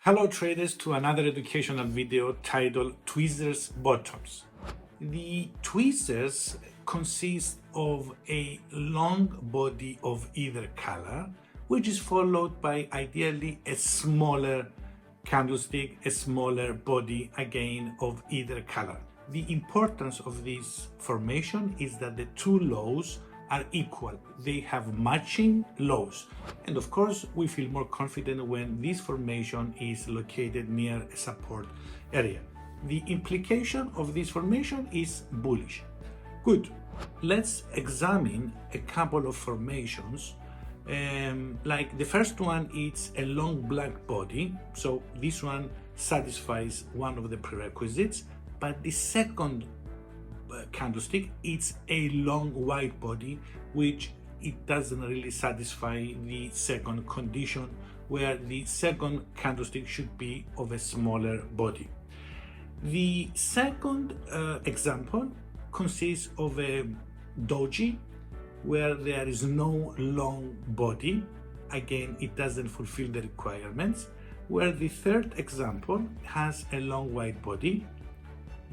Hello traders, to another educational video titled Tweezers Bottoms. The tweezers consist of a long body of either color, which is followed by ideally a smaller candlestick, a smaller body again of either color. The importance of this formation is that the two lows are equal. They have matching lows. And of course, we feel more confident when this formation is located near a support area. The implication of this formation is bullish. Good. Let's examine a couple of formations. Like the first one, it's a long black body. So this one satisfies one of the prerequisites. But the second candlestick, it's a long white body, which it doesn't really satisfy the second condition, where the second candlestick should be of a smaller body. The second example consists of a doji where there is no long body. Again, it doesn't fulfill the requirements. Where the third example has a long white body,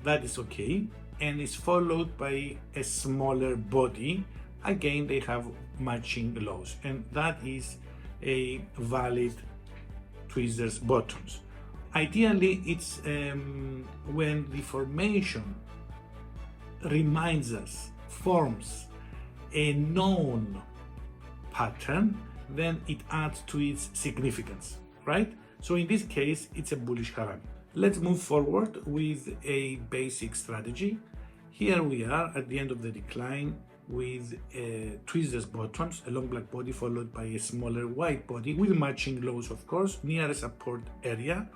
that is okay, and is followed by a smaller body. Again, they have matching lows, and that is a valid tweezers bottoms. Ideally, it's when the formation forms a known pattern, then it adds to its significance, right? So in this case, it's a bullish harami. Let's move forward with a basic strategy. Here we are at the end of the decline with tweezers bottoms, a long black body followed by a smaller white body with matching lows, of course, near a support area.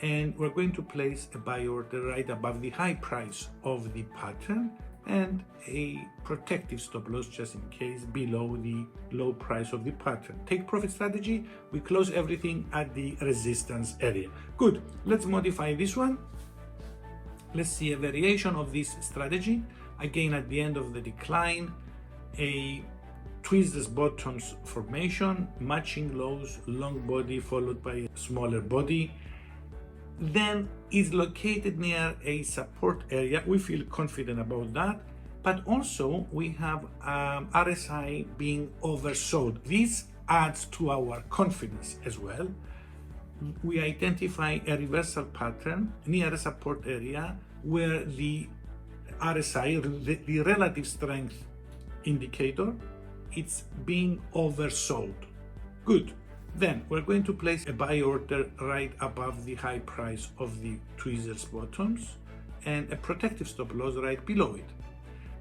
And we're going to place a buy order right above the high price of the pattern and a protective stop loss just in case below the low price of the pattern. Take profit strategy, we close everything at the resistance area. Good, let's modify this one. Let's see a variation of this strategy. Again, at the end of the decline, a tweezers bottoms formation, matching lows, long body followed by a smaller body. Then is located near a support area. We feel confident about that, but also we have RSI being oversold. This adds to our confidence as well. We identify a reversal pattern near a support area where the RSI, the relative strength indicator, it's being oversold. Good. Then we're going to place a buy order right above the high price of the tweezers bottoms and a protective stop loss right below it.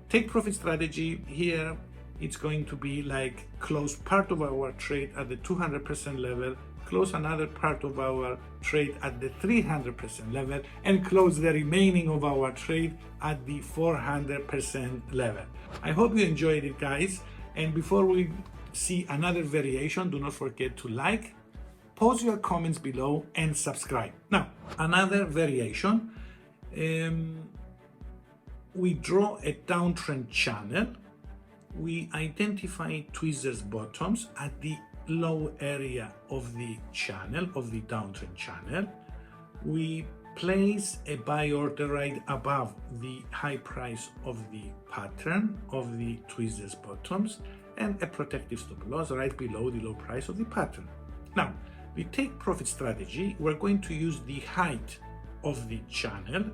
Take profit strategy here, it's going to be like close part of our trade at the 200% level, close another part of our trade at the 300% level, and close the remaining of our trade at the 400% level. I hope you enjoyed it, guys. And before we see another variation, do not forget to like, post your comments below, and subscribe. Now, another variation, we draw a downtrend channel. We identify tweezers bottoms at the low area of the channel, of the downtrend channel. We place a buy order right above the high price of the pattern of the tweezers bottoms and a protective stop loss right below the low price of the pattern. Now, we take profit strategy. We're going to use the height of the channel,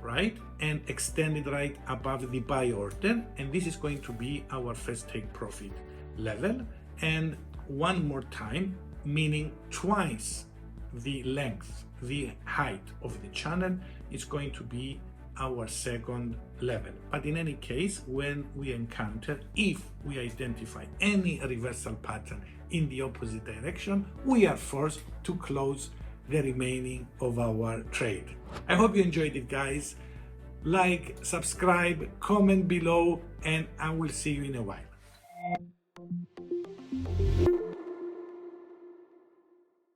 right, and extend it right above the buy order, and this is going to be our first take profit level. And one more time, meaning twice the length, the height of the channel, is going to be our second level. But in any case, when we encounter, if we identify any reversal pattern in the opposite direction, we are forced to close the remaining of our trade. I hope you enjoyed it, guys. Like, subscribe, comment below, and I will see you in a while.